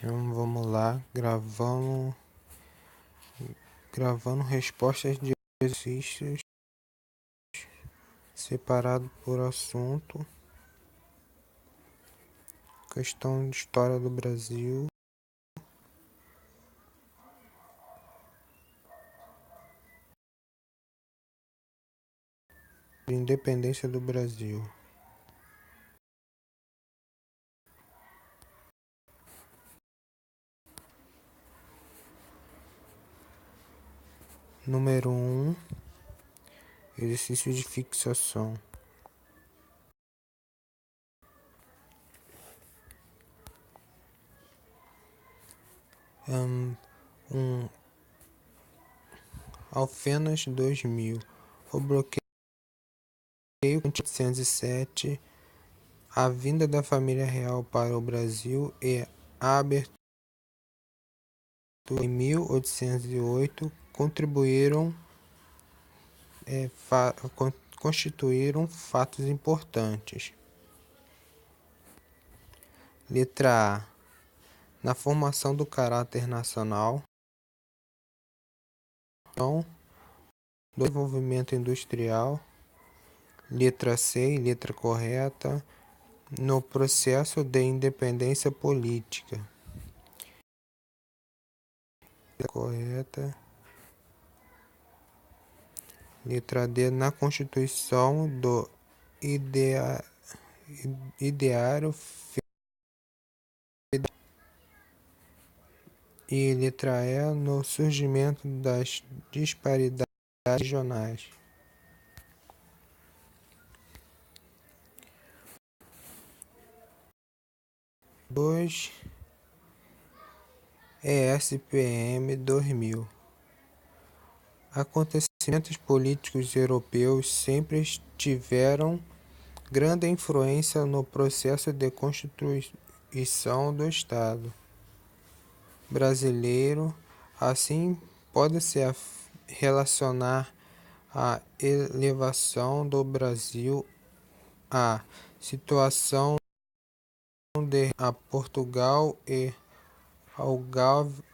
Então vamos lá, gravando respostas de exercícios separado por assunto, questão de história do Brasil, independência do Brasil. Número 1, exercício de fixação. Alfenas 2000. O bloqueio em 1807, a vinda da família real para o Brasil e a abertura em 1808 constituíram fatos importantes. Letra A. Na formação do caráter nacional, do desenvolvimento industrial. Letra C, letra correta, no processo de independência política. Letra correta. Letra D, na constituição do ideário federal. E letra E, no surgimento das disparidades regionais. Dois, ESPM 2000. Acontecimentos políticos europeus sempre tiveram grande influência no processo de constituição do Estado brasileiro. Assim, pode-se relacionar a elevação do Brasil à situação de a Portugal e Algarve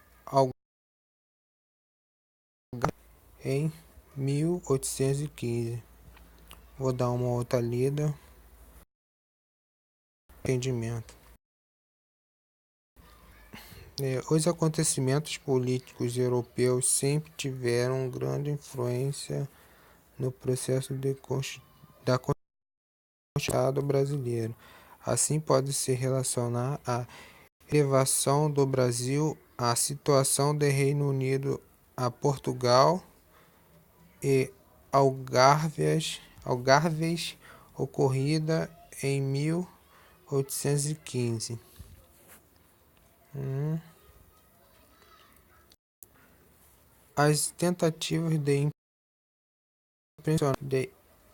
em 1815. Vou dar uma outra lida. Entendimento. Os acontecimentos políticos europeus sempre tiveram grande influência no processo da Constituição brasileiro. Assim, pode-se relacionar a elevação do Brasil à situação do Reino Unido a Portugal e Algarves ocorrida em 1815. As tentativas de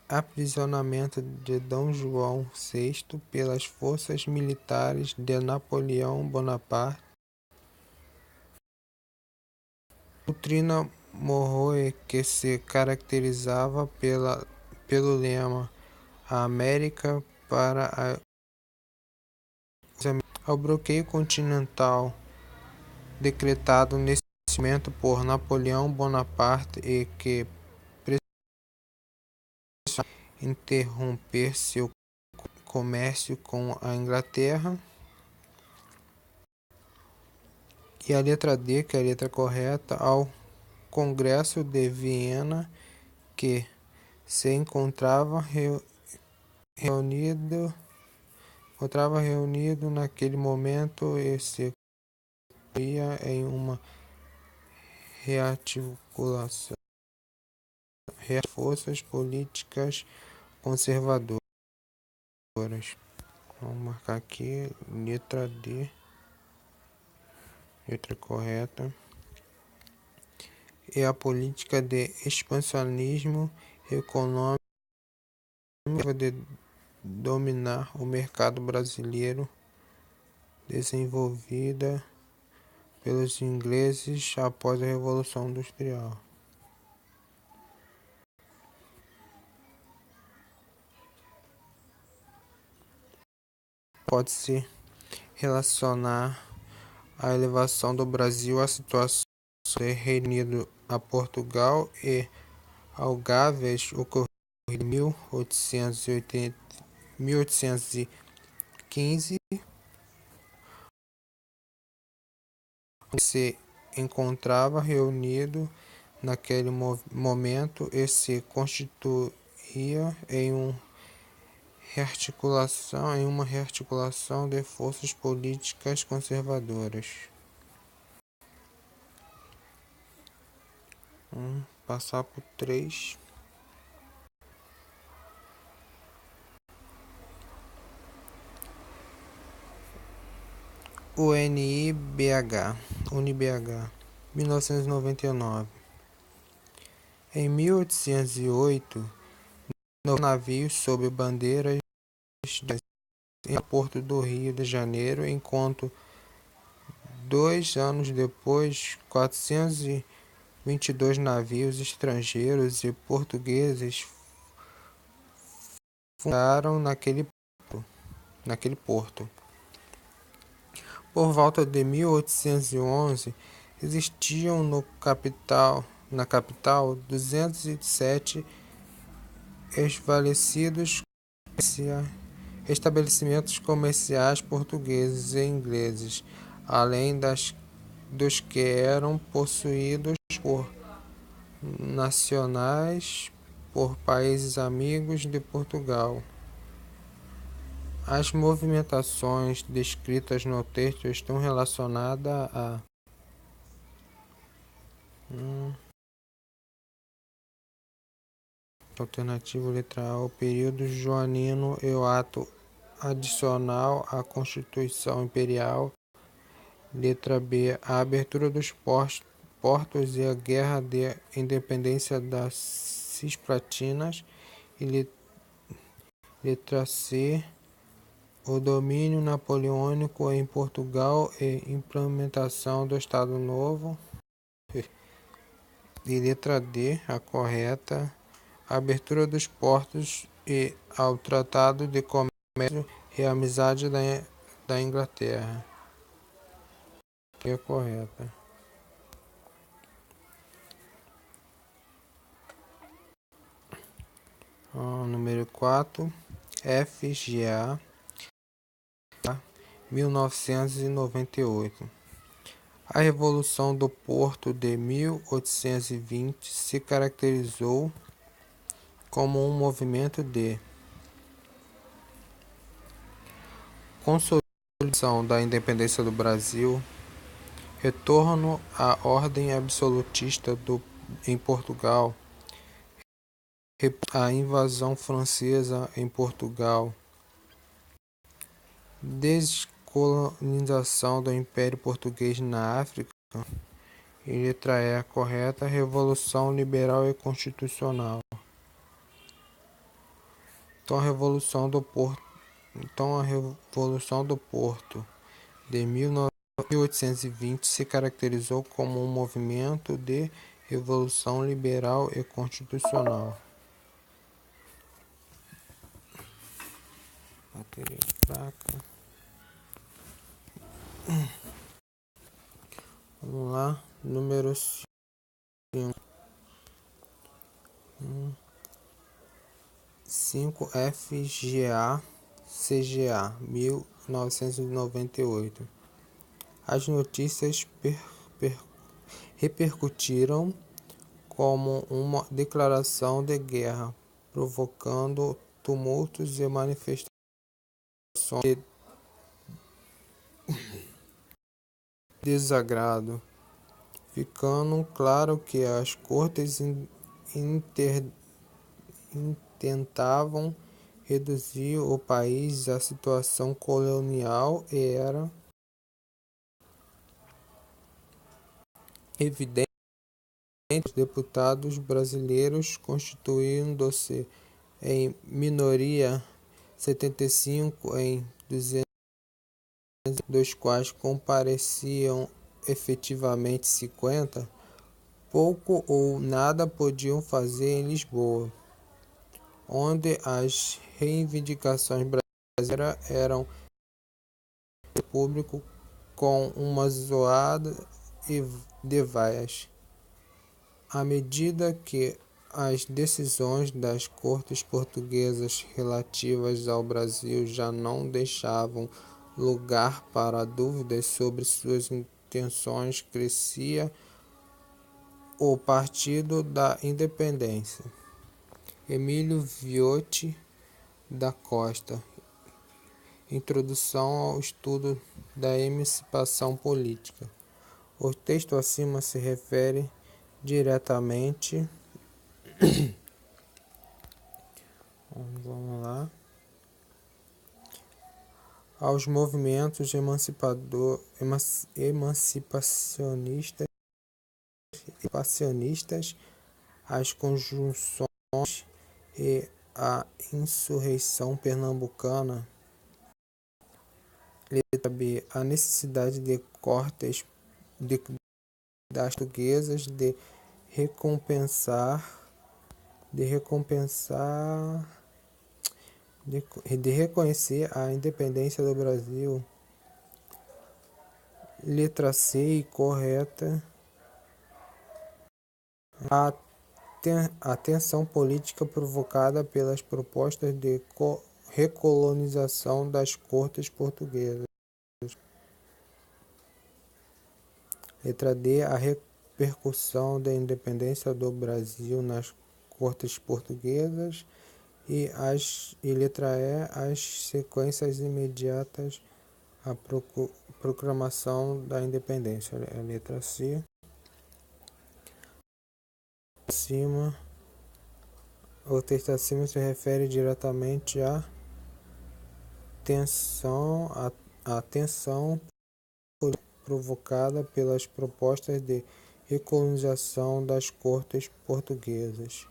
aprisionamento de Dom João VI pelas forças militares de Napoleão Bonaparte. Doutrina Monroe, que se caracterizava pelo lema "A América para ao bloqueio continental", decretado nesse momento por Napoleão Bonaparte e que interromper seu comércio com a Inglaterra. E a letra D, que é a letra correta, ao Congresso de Viena, que se encontrava reunido naquele momento e se ia em uma rearticulação de forças políticas conservadoras. Vamos marcar aqui, letra D, letra correta. E a política de expansionismo econômico de dominar o mercado brasileiro, desenvolvida pelos ingleses após a Revolução Industrial. Pode-se relacionar a elevação do Brasil à situação do Reino Unido a Portugal e Algávias ocorreu em 1815, onde se encontrava reunido naquele momento e se constituía em uma rearticulação de forças políticas conservadoras. Passar por 3. UNIBH, 1999. Em 1808, navios sob bandeiras em Porto do Rio de Janeiro, enquanto 2 anos depois, 422 navios estrangeiros e portugueses fundaram naquele porto. Por volta de 1811, existiam na capital 207 estabelecimentos comerciais portugueses e ingleses, além dos que eram possuídos por nacionais por países amigos de Portugal. As movimentações descritas no texto estão relacionadas a alternativa letra A, o período joanino e o ato adicional à Constituição Imperial. Letra B, a abertura dos portos e a Guerra de Independência das Cisplatinas. E letra C, o domínio napoleônico em Portugal e implementação do Estado Novo. E letra D, a correta, a abertura dos portos e ao Tratado de Comércio e Amizade da Inglaterra. Que é correta. Número 4, FGA, 1998. A Revolução do Porto de 1820 se caracterizou como um movimento de consolidação da independência do Brasil, retorno à ordem absolutista em Portugal, a invasão francesa em Portugal, descolonização do Império Português na África. E letra E, a correta, Revolução Liberal e Constitucional. Então a Revolução do Porto de 1820 se caracterizou como um movimento de revolução liberal e constitucional. Bateria fraca. Vamos lá, número 5. 5 FGA CGA 1998. As notícias repercutiram como uma declaração de guerra, provocando tumultos e manifestações de desagrado, ficando claro que as cortes tentavam reduzir o país à situação colonial e era evidente que os deputados brasileiros, constituindo-se em minoria, 75 em 200, dos quais compareciam efetivamente 50, pouco ou nada podiam fazer em Lisboa, onde as reivindicações brasileiras eram público com uma zoada de vaias. À medida que as decisões das cortes portuguesas relativas ao Brasil já não deixavam lugar para dúvidas sobre suas intenções, crescia o Partido da Independência. Emílio Viotti da Costa. Introdução ao estudo da emancipação política. O texto acima se refere diretamente vamos lá, aos movimentos emancipacionistas, às conjunções e à insurreição pernambucana. Letra B. A necessidade de cortes das portuguesas de reconhecer a independência do Brasil. Letra C. Correta. A tensão política provocada pelas propostas de recolonização das cortes portuguesas. Letra D. A repercussão da independência do Brasil nas cortes portuguesas. E letra E. As sequências imediatas à proclamação da independência. A letra C. O texto acima se refere diretamente à tensão provocada pelas propostas de recolonização das cortes portuguesas.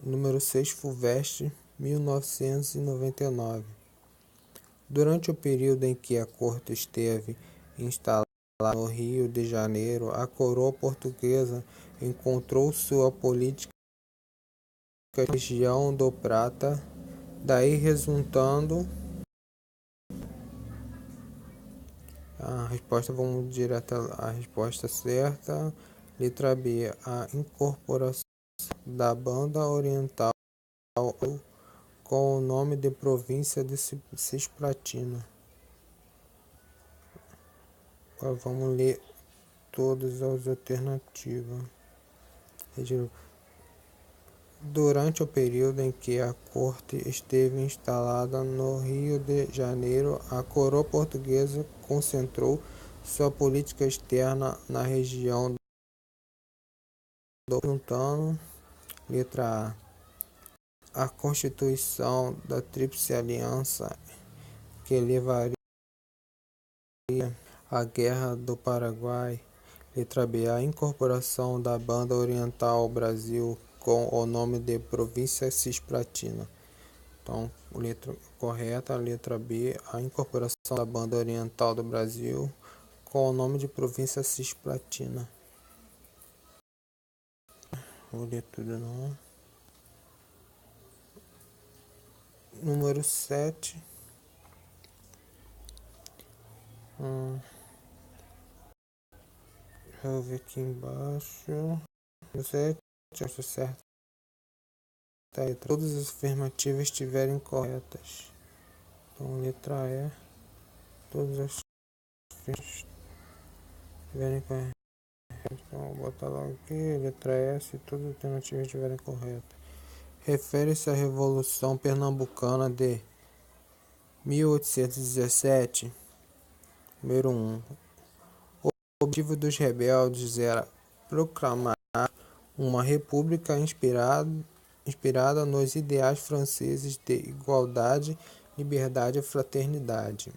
Número 6, FUVEST, 1999. Durante o período em que a corte esteve instalada no Rio de Janeiro, a coroa portuguesa encontrou sua política na região do Prata, daí resultando vamos direto à resposta certa. Letra B. A incorporação da Banda Oriental com o nome de província de Cisplatina. Agora vamos ler todas as alternativas. Durante o período em que a corte esteve instalada no Rio de Janeiro, a coroa portuguesa concentrou sua política externa na região do Montano. Letra A. A constituição da Tríplice Aliança, que levaria à Guerra do Paraguai. Letra B. A incorporação da Banda Oriental ao Brasil com o nome de província Cisplatina. Então, letra correta, a letra B. A incorporação da Banda Oriental do Brasil com o nome de província Cisplatina. Vou ler tudo não. Número 7. Deixa eu ver aqui embaixo. Número 7. Acho certo. Todas as afirmativas estiverem corretas. Então, letra E. Todas as afirmativas estiverem corretas. Então, vou botar logo aqui. Letra S. Todas as alternativas estiverem corretas. Refere-se à Revolução Pernambucana de 1817. Número 1. O objetivo dos rebeldes era proclamar uma república inspirada nos ideais franceses de igualdade, liberdade e fraternidade.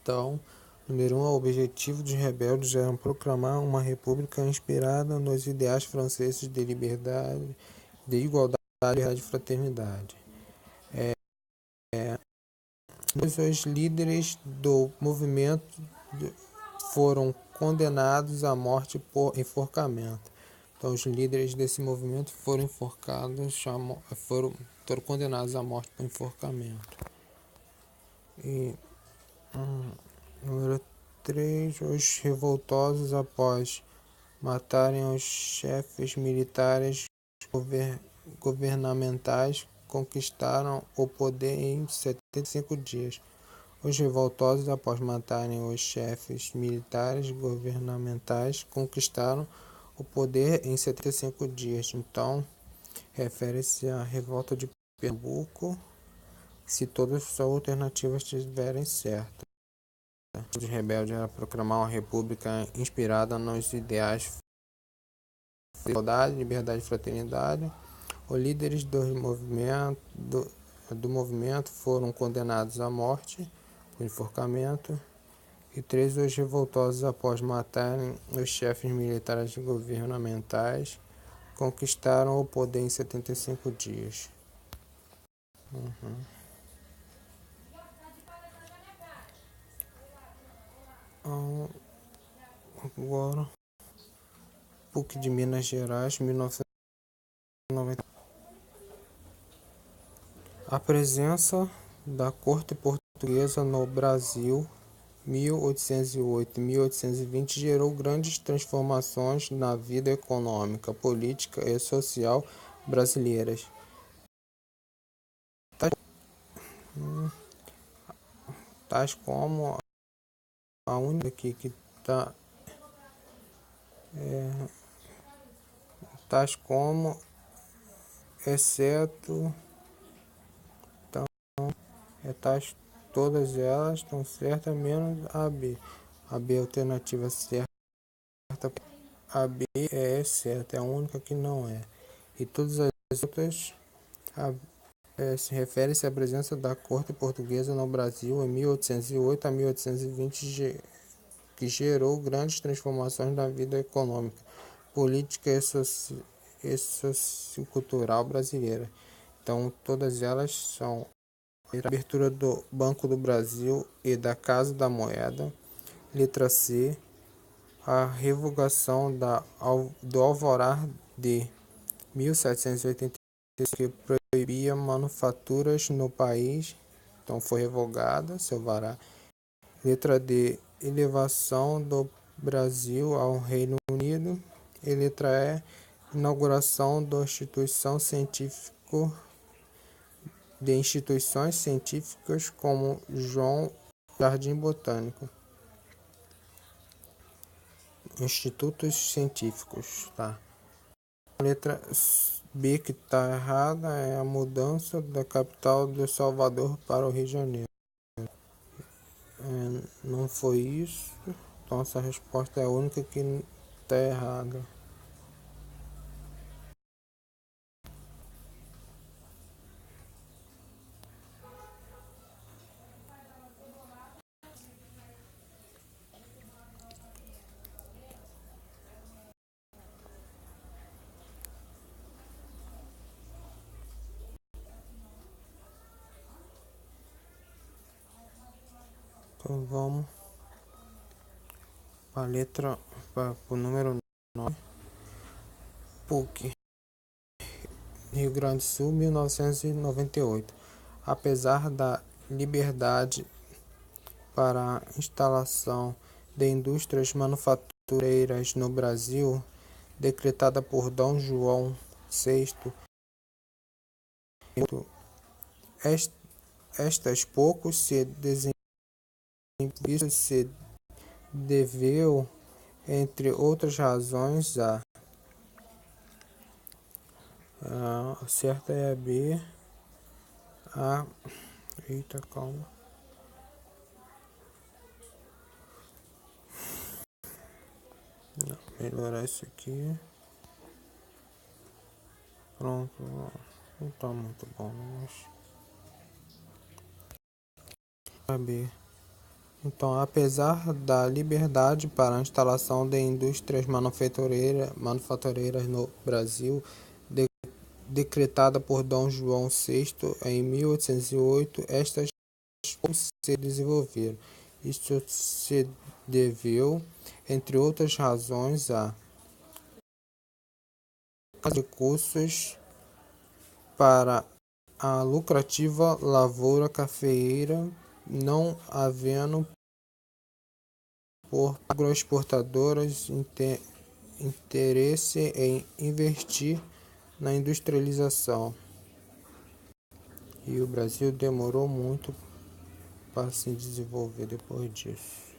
Então, número 1, o objetivo dos rebeldes era proclamar uma república inspirada nos ideais franceses de liberdade, de igualdade, liberdade e fraternidade. Os líderes do movimento foram condenados à morte por enforcamento. Então, os líderes desse movimento foram enforcados, foram condenados à morte por enforcamento. E número 3, os revoltosos, após matarem os chefes militares governamentais, conquistaram o poder em 75 dias. Os revoltosos, após matarem os chefes militares governamentais, conquistaram o poder em 75 dias. Então, refere-se à revolta de Pernambuco, se todas as alternativas estiverem certas. Os rebeldes era proclamar uma república inspirada nos ideais de igualdade, liberdade e fraternidade. Os líderes do movimento foram condenados à morte por enforcamento. E 3, os revoltosos, após matarem os chefes militares governamentais, conquistaram o poder em 75 dias. Agora, PUC de Minas Gerais, 1990. A presença da corte portuguesa no Brasil, 1808 e 1820, gerou grandes transformações na vida econômica, política e social brasileiras. Tais como a única aqui que está, tais como, exceto, então, tais, todas elas estão certas, menos a B. A B é a alternativa certa, a B é certa, é a única que não é. E todas as outras se refere-se à presença da corte portuguesa no Brasil em 1808 a 1820, que gerou grandes transformações na vida econômica, política e sociocultural brasileira. Então, todas elas são a abertura do Banco do Brasil e da Casa da Moeda. Letra C, a revogação do Alvará de 1786, que proibia manufaturas no país. Então, foi revogada, seu alvará. Letra D, elevação do Brasil ao Reino Unido. E letra E, inauguração de instituições científicas como João Jardim Botânico. Institutos científicos, tá? A letra B que está errada é a mudança da capital de Salvador para o Rio de Janeiro. Não foi isso, então essa resposta é a única que está errada. Então vamos para a letra, para o número 9. PUC, Rio Grande do Sul, 1998. Apesar da liberdade para a instalação de indústrias manufatureiras no Brasil, decretada por Dom João VI, estas poucos se desenvolveram. Isso se deveu, entre outras razões, a certa é a B, eita, calma. Não, melhorar isso aqui. Pronto, não tá muito bom, mas a B. Então, apesar da liberdade para a instalação de indústrias manufatureiras no Brasil, decretada por Dom João VI em 1808, estas se desenvolveram. Isso se deveu, entre outras razões, a recursos para a lucrativa lavoura cafeeira, não havendo por agroexportadoras interesse em investir na industrialização. E o Brasil demorou muito para se desenvolver depois disso.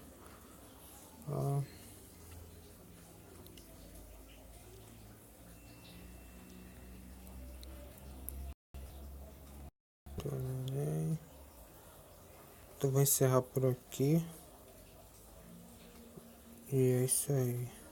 Então vou encerrar por aqui. E é isso aí.